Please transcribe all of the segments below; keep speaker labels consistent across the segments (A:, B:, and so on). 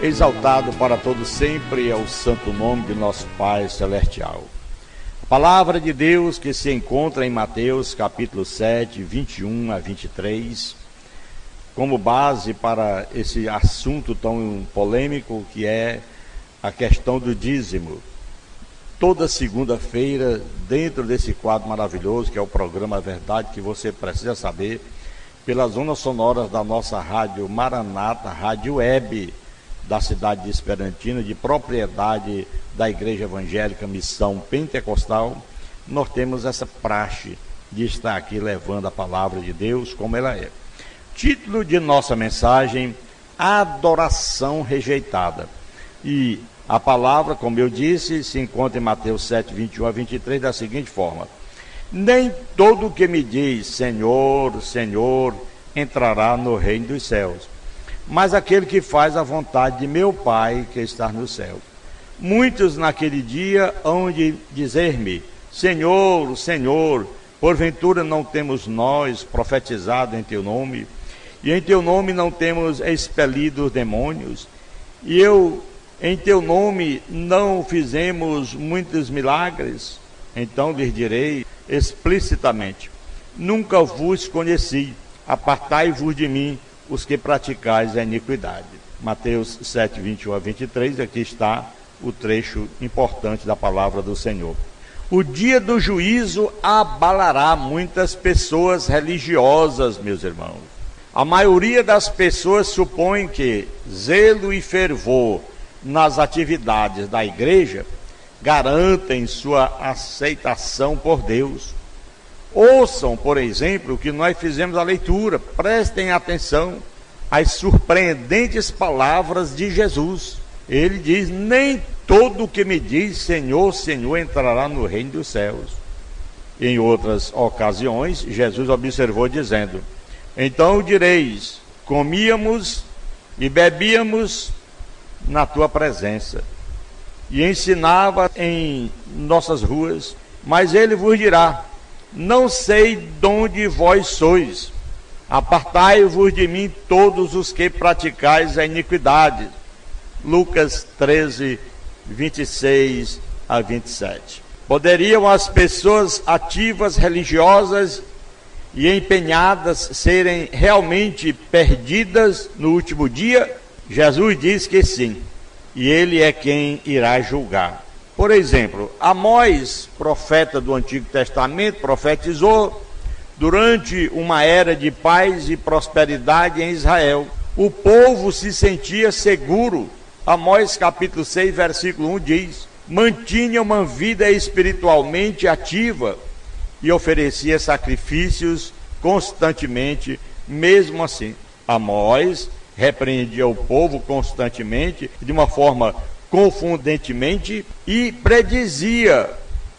A: Exaltado para todos sempre é o santo nome de nosso Pai Celestial. A palavra de Deus que se encontra em Mateus capítulo 7, 21 a 23, como base para esse assunto tão polêmico que é a questão do dízimo. Toda segunda-feira, dentro desse quadro maravilhoso que é o programa Verdade que você precisa saber, pelas ondas sonoras da nossa rádio Maranata, rádio web, da cidade de Esperantina, de propriedade da Igreja Evangélica Missão Pentecostal, nós temos essa praxe de estar aqui levando a palavra de Deus como ela é. Título de nossa mensagem: Adoração Rejeitada. E a palavra, como eu disse, se encontra em Mateus 7, 21 a 23, da seguinte forma: nem todo que me diz Senhor, Senhor, entrará no reino dos céus, mas aquele que faz a vontade de meu Pai que está no céu. Muitos naquele dia hão de dizer-me: Senhor, Senhor, porventura não temos nós profetizado em teu nome, e em teu nome não temos expelido os demônios, e em teu nome não fizemos muitos milagres? Então lhes direi explicitamente: nunca vos conheci, apartai-vos de mim, os que praticais a iniquidade. Mateus 7, 21 a 23, aqui está o trecho importante da palavra do Senhor. O dia do juízo abalará muitas pessoas religiosas, meus irmãos. A maioria das pessoas supõe que zelo e fervor nas atividades da igreja garantem sua aceitação por Deus. Ouçam, por exemplo, que nós fizemos a leitura, prestem atenção às surpreendentes palavras de Jesus. Ele diz: nem todo que me diz Senhor, Senhor entrará no reino dos céus. Em outras ocasiões, Jesus observou dizendo: então direis, comíamos e bebíamos na tua presença, e ensinava em nossas ruas, mas ele vos dirá: não sei de onde vós sois, apartai-vos de mim todos os que praticais a iniquidade. Lucas 13, 26 a 27. Poderiam as pessoas ativas, religiosas e empenhadas serem realmente perdidas no último dia? Jesus diz que sim, e ele é quem irá julgar. Por exemplo, Amós, profeta do Antigo Testamento, profetizou durante uma era de paz e prosperidade em Israel. O povo se sentia seguro. Amós capítulo 6, versículo 1 diz: mantinha uma vida espiritualmente ativa e oferecia sacrifícios constantemente. Mesmo assim, Amós repreendia o povo constantemente, de uma forma confundentemente, e predizia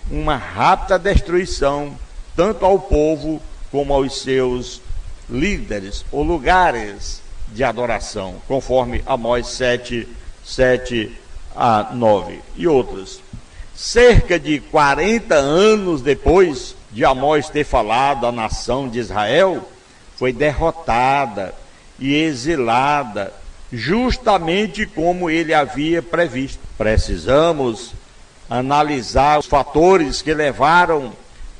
A: uma rápida destruição tanto ao povo como aos seus líderes ou lugares de adoração, conforme Amós 7, 7 a 9 e outros. Cerca de 40 anos depois de Amós ter falado, a nação de Israel foi derrotada e exilada, justamente como ele havia previsto. Precisamos analisar os fatores que levaram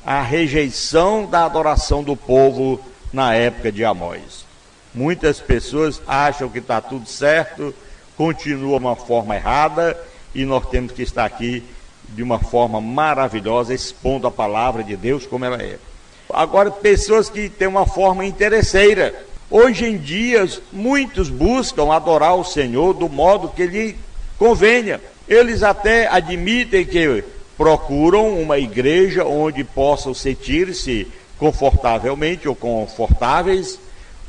A: à rejeição da adoração do povo na época de Amós. Muitas pessoas acham que está tudo certo, continua uma forma errada, e nós temos que estar aqui de uma forma maravilhosa, expondo a palavra de Deus como ela é. Agora, pessoas que têm uma forma interesseira. Hoje em dia, muitos buscam adorar o Senhor do modo que lhe convenha. Eles até admitem que procuram uma igreja onde possam sentir-se confortavelmente ou confortáveis,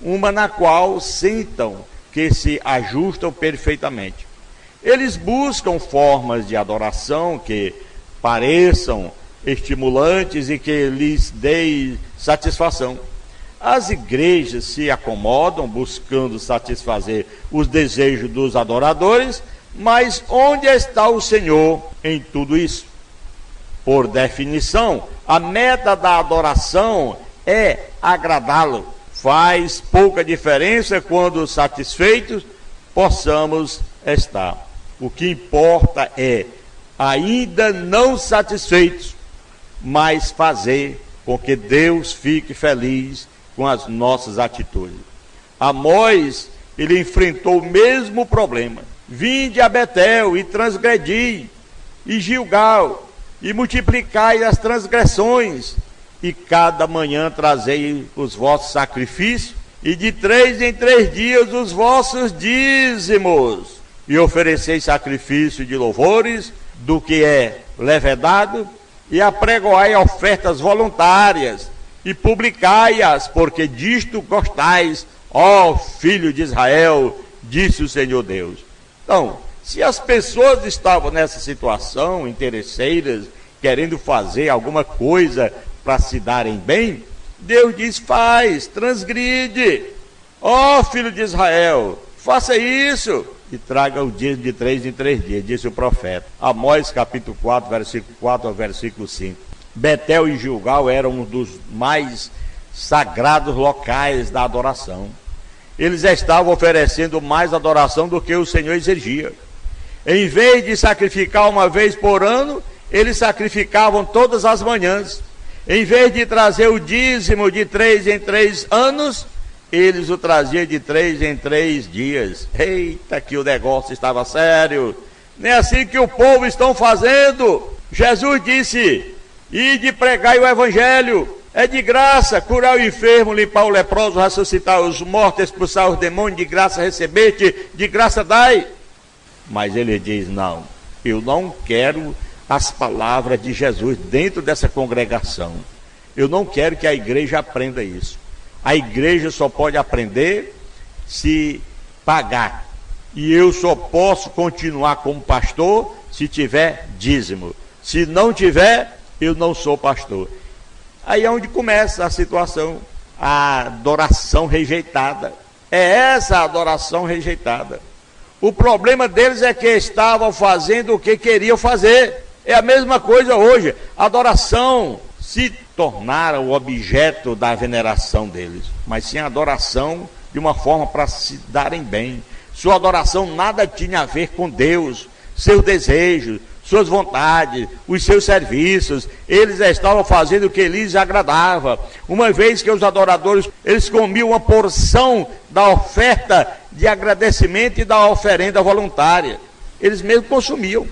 A: uma na qual sintam que se ajustam perfeitamente. Eles buscam formas de adoração que pareçam estimulantes e que lhes deem satisfação. As igrejas se acomodam buscando satisfazer os desejos dos adoradores, mas onde está o Senhor em tudo isso? Por definição, a meta da adoração é agradá-lo. Faz pouca diferença quando satisfeitos possamos estar. O que importa é, ainda não satisfeitos, mas fazer com que Deus fique feliz com as nossas atitudes. Amós, ele enfrentou o mesmo problema. Vinde a Betel e transgredi, e Gilgal, e multiplicai as transgressões, e cada manhã trazei os vossos sacrifícios, e de 3 em 3 dias os vossos dízimos, e ofereceis sacrifício de louvores, do que é levedado, e apregoai ofertas voluntárias, e publicai-as, porque disto gostais, ó filho de Israel, disse o Senhor Deus. Então, se as pessoas estavam nessa situação, interesseiras, querendo fazer alguma coisa para se darem bem, Deus diz: faz, transgride, ó filho de Israel, faça isso, e traga o dízimo de 3 em 3 dias, disse o profeta. Amós capítulo 4, versículo 4 ao versículo 5. Betel e Gilgal eram um dos mais sagrados locais da adoração. Eles estavam oferecendo mais adoração do que o Senhor exigia. Em vez de sacrificar uma vez por ano, eles sacrificavam todas as manhãs. Em vez de trazer o dízimo de 3 em 3 anos, eles o traziam de 3 em 3 dias. Eita, que o negócio estava sério. Nem assim que o povo estão fazendo. Jesus disse: ide pregai o evangelho. É de graça, curar o enfermo, limpar o leproso, ressuscitar os mortos, expulsar os demônios, de graça recebete, de graça dai. Mas ele diz: não, eu não quero as palavras de Jesus dentro dessa congregação. Eu não quero que a igreja aprenda isso. A igreja só pode aprender se pagar. E eu só posso continuar como pastor se tiver dízimo. Se não tiver, eu não sou pastor. Aí é onde começa a situação, a adoração rejeitada. É essa a adoração rejeitada. O problema deles é que estavam fazendo o que queriam fazer. É a mesma coisa hoje. A adoração se tornara o objeto da veneração deles, mas sim a adoração de uma forma para se darem bem. Sua adoração nada tinha a ver com Deus, seus desejos, suas vontades, os seus serviços. Eles estavam fazendo o que lhes agradava. Uma vez que os adoradores, eles comiam uma porção da oferta de agradecimento e da oferenda voluntária. Eles mesmos consumiam.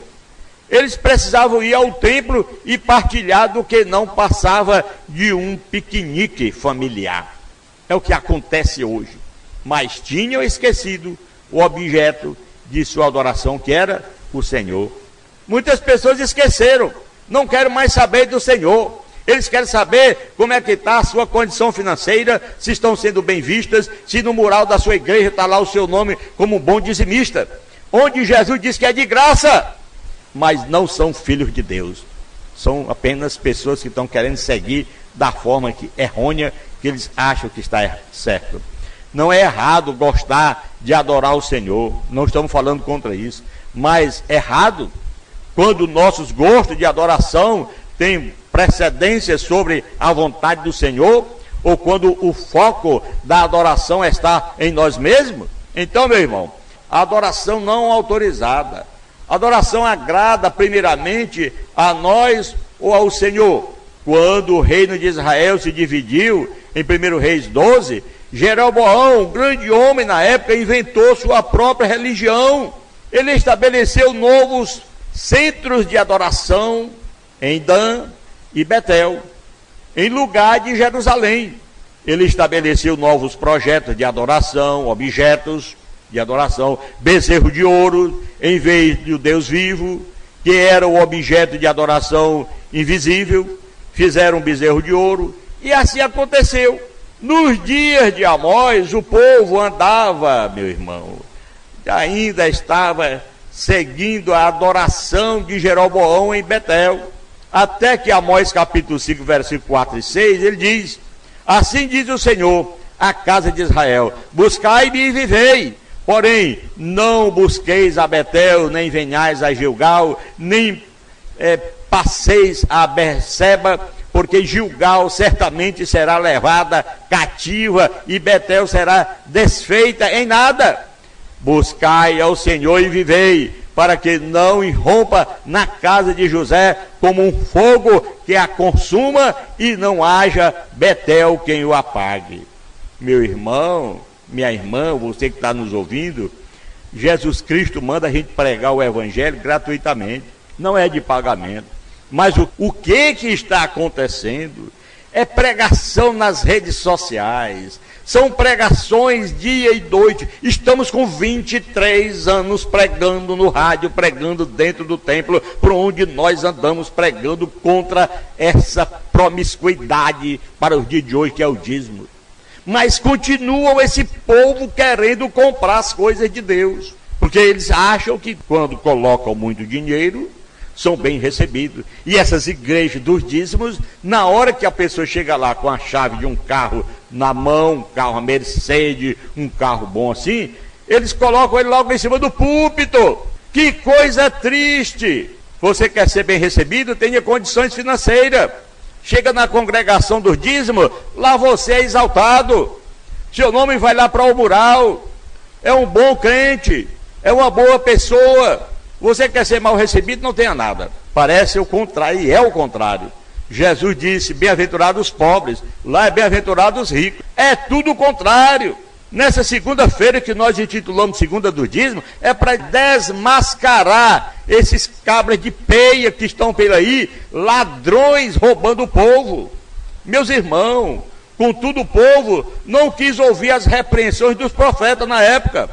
A: Eles precisavam ir ao templo e partilhar do que não passava de um piquenique familiar. É o que acontece hoje. Mas tinham esquecido o objeto de sua adoração, que era o Senhor. Muitas pessoas esqueceram, não querem mais saber do Senhor. Eles querem saber como é que está a sua condição financeira, se estão sendo bem vistas, se no mural da sua igreja está lá o seu nome como um bom dizimista. Onde Jesus diz que é de graça, mas não são filhos de Deus. São apenas pessoas que estão querendo seguir da forma que errônea, que eles acham que está certo. Não é errado gostar de adorar o Senhor, não estamos falando contra isso, mas errado quando nossos gostos de adoração têm precedência sobre a vontade do Senhor, ou quando o foco da adoração está em nós mesmos. Então, meu irmão, a adoração não autorizada, a adoração agrada primeiramente a nós ou ao Senhor. Quando o reino de Israel se dividiu em 1 Reis 12, Jeroboão, um grande homem na época, inventou sua própria religião. Ele estabeleceu novos centros de adoração em Dan e Betel, em lugar de Jerusalém. Ele estabeleceu novos projetos de adoração, objetos de adoração, bezerro de ouro em vez do Deus vivo, que era o objeto de adoração invisível. Fizeram um bezerro de ouro, e assim aconteceu. Nos dias de Amós, o povo andava, meu irmão, ainda estava seguindo a adoração de Jeroboão em Betel, até que Amós capítulo 5, versículo 4 e 6, ele diz: assim diz o Senhor, a casa de Israel, buscai-me e vivei, porém não busqueis a Betel, nem venhais a Gilgal, nem passeis a Berseba, porque Gilgal certamente será levada cativa e Betel será desfeita em nada. Buscai ao Senhor e vivei, para que não irrompa na casa de José como um fogo que a consuma e não haja Betel quem o apague. Meu irmão, minha irmã, você que está nos ouvindo, Jesus Cristo manda a gente pregar o Evangelho gratuitamente, não é de pagamento. Mas o que está acontecendo é pregação nas redes sociais, são pregações dia e noite. Estamos com 23 anos pregando no rádio, pregando dentro do templo, por onde nós andamos pregando contra essa promiscuidade para os dias de hoje, que é o dízimo. Mas continuam esse povo querendo comprar as coisas de Deus, porque eles acham que quando colocam muito dinheiro, são bem recebidos. E essas igrejas dos dízimos, na hora que a pessoa chega lá com a chave de um carro na mão, um carro Mercedes, um carro bom assim, eles colocam ele logo em cima do púlpito. Que coisa triste! Você quer ser bem recebido? Tenha condições financeiras. Chega na congregação dos dízimos, lá você é exaltado. Seu nome vai lá para o mural. É um bom crente, é uma boa pessoa. Você quer ser mal recebido, não tenha nada. Parece o contrário, e é o contrário. Jesus disse, bem-aventurados os pobres, lá é bem-aventurados os ricos. É tudo o contrário. Nessa segunda-feira que nós intitulamos Segunda do Dízimo, é para desmascarar esses cabras de peia que estão por aí, ladrões roubando o povo. Meus irmãos, contudo o povo não quis ouvir as repreensões dos profetas na época.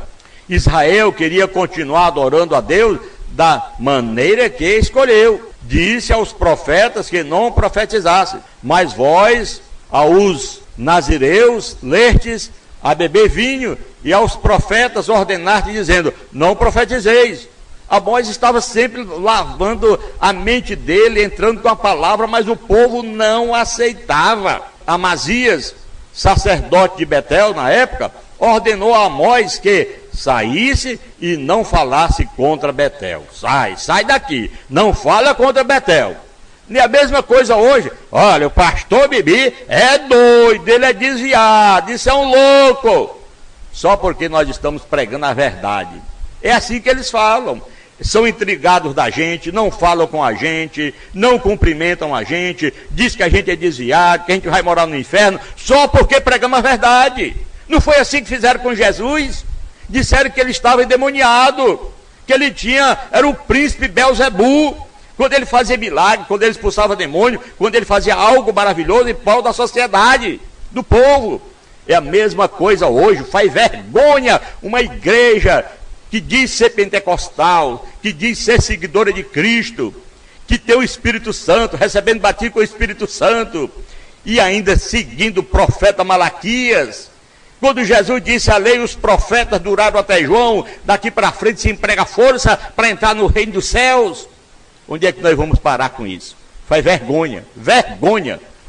A: Israel queria continuar adorando a Deus da maneira que escolheu. Disse aos profetas que não profetizassem, mas vós, aos nazireus, lestes a beber vinho, e aos profetas ordenaste, dizendo, não profetizeis. Amós estava sempre lavando a mente dele, entrando com a palavra, mas o povo não aceitava. Amazias, sacerdote de Betel na época, ordenou a Amós que saísse e não falasse contra Betel. Sai daqui, não fala contra Betel. E a mesma coisa hoje. Olha, o pastor Bibi é doido, ele é desviado, isso é um louco. Só porque nós estamos pregando a verdade. É assim que eles falam. São intrigados da gente, não falam com a gente, não cumprimentam a gente, diz que a gente é desviado, que a gente vai morar no inferno, só porque pregamos a verdade. Não foi assim que fizeram com Jesus? Disseram que ele estava endemoniado, que ele era o príncipe Belzebu, quando ele fazia milagre, quando ele expulsava demônio, quando ele fazia algo maravilhoso em prol da sociedade, do povo. É a mesma coisa hoje. Faz vergonha uma igreja que diz ser pentecostal, que diz ser seguidora de Cristo, que tem o Espírito Santo, recebendo batismo com o Espírito Santo, e ainda seguindo o profeta Malaquias. Quando Jesus disse a lei, os profetas duraram até João, daqui para frente se emprega força para entrar no reino dos céus. Onde é que nós vamos parar com isso? Faz vergonha,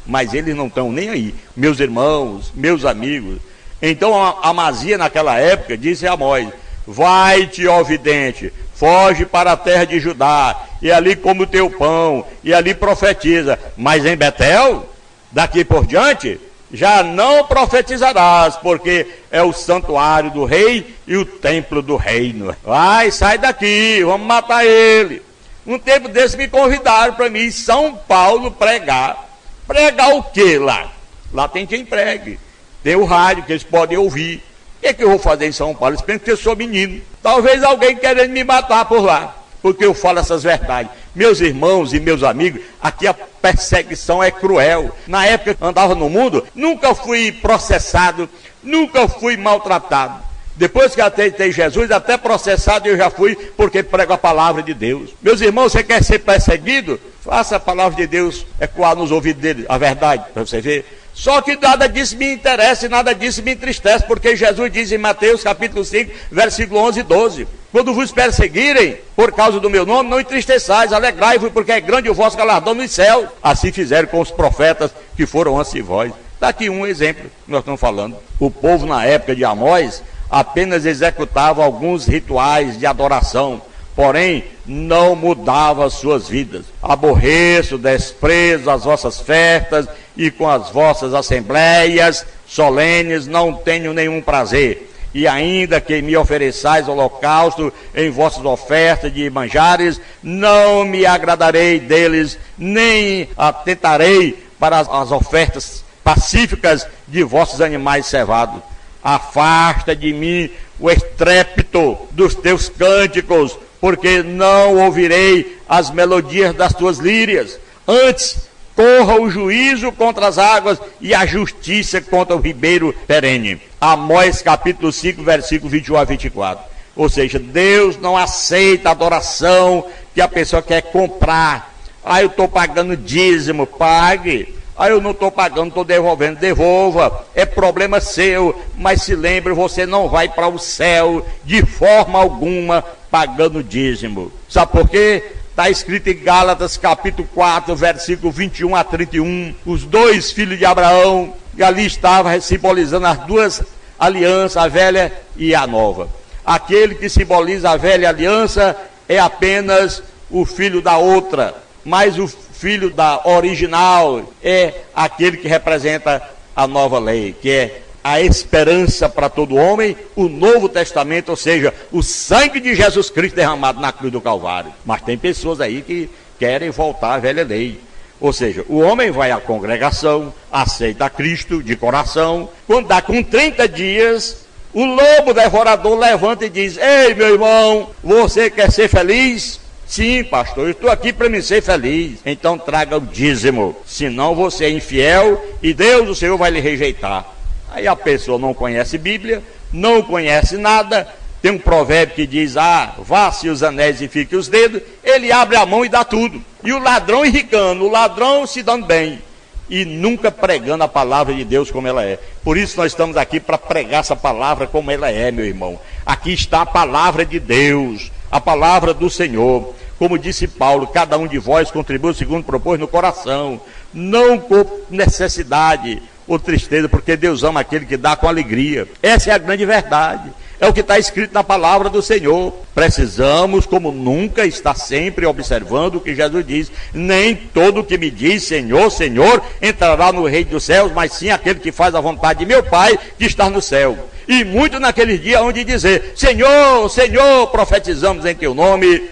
A: mas eles não estão nem aí, meus irmãos, meus amigos. Então a Amazia naquela época disse a Amós, vai-te, ó vidente, foge para a terra de Judá, e ali come o teu pão, e ali profetiza, mas em Betel, daqui por diante, já não profetizarás, porque é o santuário do rei e o templo do reino. Vai, sai daqui, vamos matar ele. Um tempo desse me convidaram para mim em São Paulo pregar. Pregar o que lá? Lá tem quem pregue. Tem o rádio que eles podem ouvir. O que eu vou fazer em São Paulo? Eles pensam que eu sou menino. Talvez alguém querendo me matar por lá, porque eu falo essas verdades. Meus irmãos e meus amigos, aqui a perseguição é cruel. Na época que eu andava no mundo, nunca fui processado, nunca fui maltratado. Depois que aceitei Jesus, até processado eu já fui, porque prego a palavra de Deus. Meus irmãos, você quer ser perseguido? Faça a palavra de Deus ecoar nos ouvidos dele, a verdade, para você ver. Só que nada disso me interessa e nada disso me entristece, porque Jesus diz em Mateus capítulo 5, versículo 11 e 12, quando vos perseguirem por causa do meu nome, não entristeçais, alegrai-vos, porque é grande o vosso galardão nos céus. Assim fizeram com os profetas que foram antes de vós. Está aqui um exemplo que nós estamos falando. O povo na época de Amós apenas executava alguns rituais de adoração, porém não mudava as suas vidas. Aborreço, desprezo as vossas festas, e com as vossas assembleias solenes não tenho nenhum prazer. E ainda que me ofereçais holocausto em vossas ofertas de manjares, não me agradarei deles, nem atentarei para as ofertas pacíficas de vossos animais cevados. Afasta de mim o estrépito dos teus cânticos, porque não ouvirei as melodias das tuas lírias. Antes, corra o juízo contra as águas e a justiça contra o ribeiro perene. Amós capítulo 5, versículo 21 a 24. Ou seja, Deus não aceita a adoração que a pessoa quer comprar. Eu estou pagando dízimo, pague. Eu não estou pagando, estou devolvendo, devolva. É problema seu, mas se lembre, você não vai para o céu de forma alguma pagando dízimo. Sabe por quê? Está escrito em Gálatas capítulo 4, versículo 21 a 31, os dois filhos de Abraão, e ali estava simbolizando as duas alianças, a velha e a nova. Aquele que simboliza a velha aliança é apenas o filho da outra, mas o filho da original é aquele que representa a nova lei, que é a esperança para todo homem, o Novo Testamento, ou seja, o sangue de Jesus Cristo derramado na cruz do Calvário. Mas tem pessoas aí que querem voltar à velha lei. Ou seja, o homem vai à congregação, aceita Cristo de coração, quando dá com 30 dias, o lobo devorador levanta e diz: ei, meu irmão, você quer ser feliz? Sim, pastor, eu estou aqui para me ser feliz. Então traga o dízimo, senão você é infiel e Deus, o Senhor, vai lhe rejeitar. Aí a pessoa não conhece Bíblia, não conhece nada, tem um provérbio que diz: vá-se os anéis e fique os dedos, ele abre a mão e dá tudo. E o ladrão enricando, o ladrão se dando bem, e nunca pregando a palavra de Deus como ela é. Por isso nós estamos aqui para pregar essa palavra como ela é, meu irmão. Aqui está a palavra de Deus, a palavra do Senhor. Como disse Paulo, cada um de vós contribui segundo propôs no coração, não com necessidade ou tristeza, porque Deus ama aquele que dá com alegria. Essa é a grande verdade. É o que está escrito na palavra do Senhor. Precisamos, como nunca, estar sempre observando o que Jesus diz: nem todo que me diz Senhor, Senhor, entrará no reino dos céus, mas sim aquele que faz a vontade de meu Pai que está no céu. E muito naquele dia onde dizer: Senhor, Senhor, profetizamos em teu nome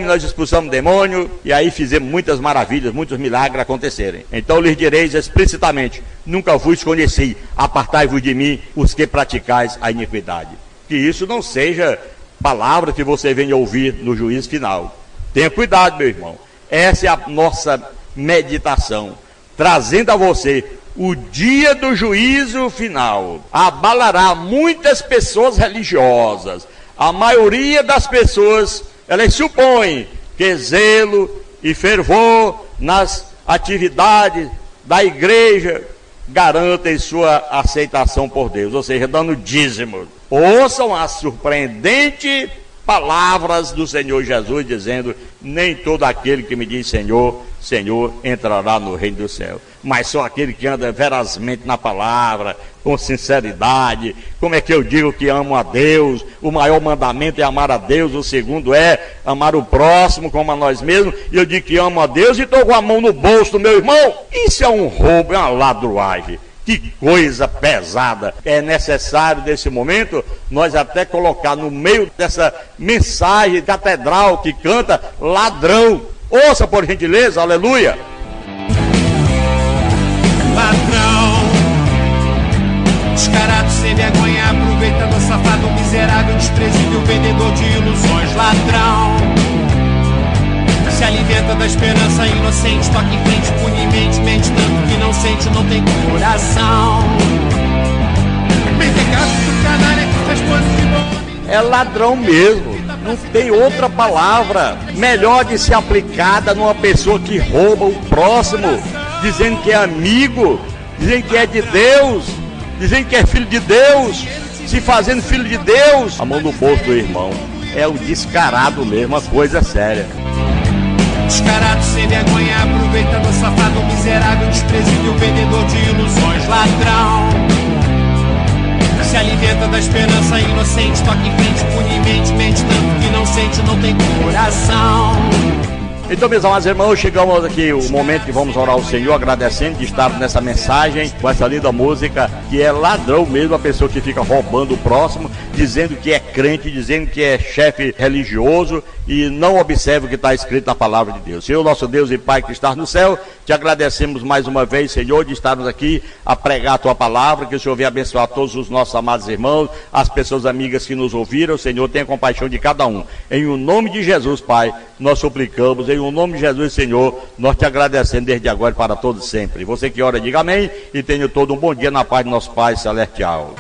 A: nós expulsamos demônio, e aí fizemos muitas maravilhas, muitos milagres acontecerem. Então lhes direis explicitamente: nunca vos conheci, apartai-vos de mim, os que praticais a iniquidade. Que isso não seja palavra que você venha ouvir no juízo final. Tenha cuidado, meu irmão. Essa é a nossa meditação, trazendo a você o dia do juízo final. Abalará muitas pessoas religiosas. A maioria das pessoas, elas supõem que zelo e fervor nas atividades da igreja garantem sua aceitação por Deus, ou seja, dando dízimo. Ouçam as surpreendentes palavras do Senhor Jesus, dizendo: nem todo aquele que me diz Senhor, Senhor, entrará no reino do céu, mas só aquele que anda verazmente na palavra, com sinceridade. Como é que eu digo que amo a Deus? O maior mandamento é amar a Deus, o segundo é amar o próximo como a nós mesmos. E eu digo que amo a Deus e estou com a mão no bolso do meu irmão. Isso é um roubo, é uma ladruagem. Que coisa pesada. É necessário, nesse momento, nós até colocar no meio dessa mensagem catedral que canta ladrão. Ouça, por gentileza, aleluia.
B: Ladrão, descarado, sem vergonha, aproveitando o safado, miserável, desprezível, vendedor de ilusões. Ladrão, se alimenta da esperança inocente, toca em frente impunemente, mente tanto que não sente, não tem coração. Mentecado do canalha que faz coisas de bom.
A: É ladrão mesmo. Não tem outra palavra melhor de ser aplicada numa pessoa que rouba o próximo, dizendo que é amigo, dizendo que é de Deus, dizendo que é filho de Deus, se fazendo filho de Deus. A mão no bolso do irmão é o descarado mesmo, a coisa séria.
B: Descarado, sem vergonha, aproveitando o safado, miserável, desprezível, vendedor de ilusões. Ladrão, se Se alimenta da esperança inocente, toca em frente, impunemente, mente tanto que não sente, não tem coração.
A: Então, meus amados irmãos, chegamos aqui o momento que vamos orar ao Senhor, agradecendo de estar nessa mensagem, com essa linda música, que é ladrão mesmo, a pessoa que fica roubando o próximo, dizendo que é crente, dizendo que é chefe religioso e não observa o que está escrito na palavra de Deus. Senhor, nosso Deus e Pai que estás no céu, te agradecemos mais uma vez, Senhor, de estarmos aqui a pregar a tua palavra, que o Senhor venha abençoar todos os nossos amados irmãos, as pessoas amigas que nos ouviram. Senhor, tenha compaixão de cada um. Em o nome de Jesus, Pai, nós suplicamos, em o nome de Jesus, Senhor, nós te agradecemos desde agora e para todos sempre. Você que ora, diga amém e tenha todo um bom dia na paz do nosso Pai Celestial.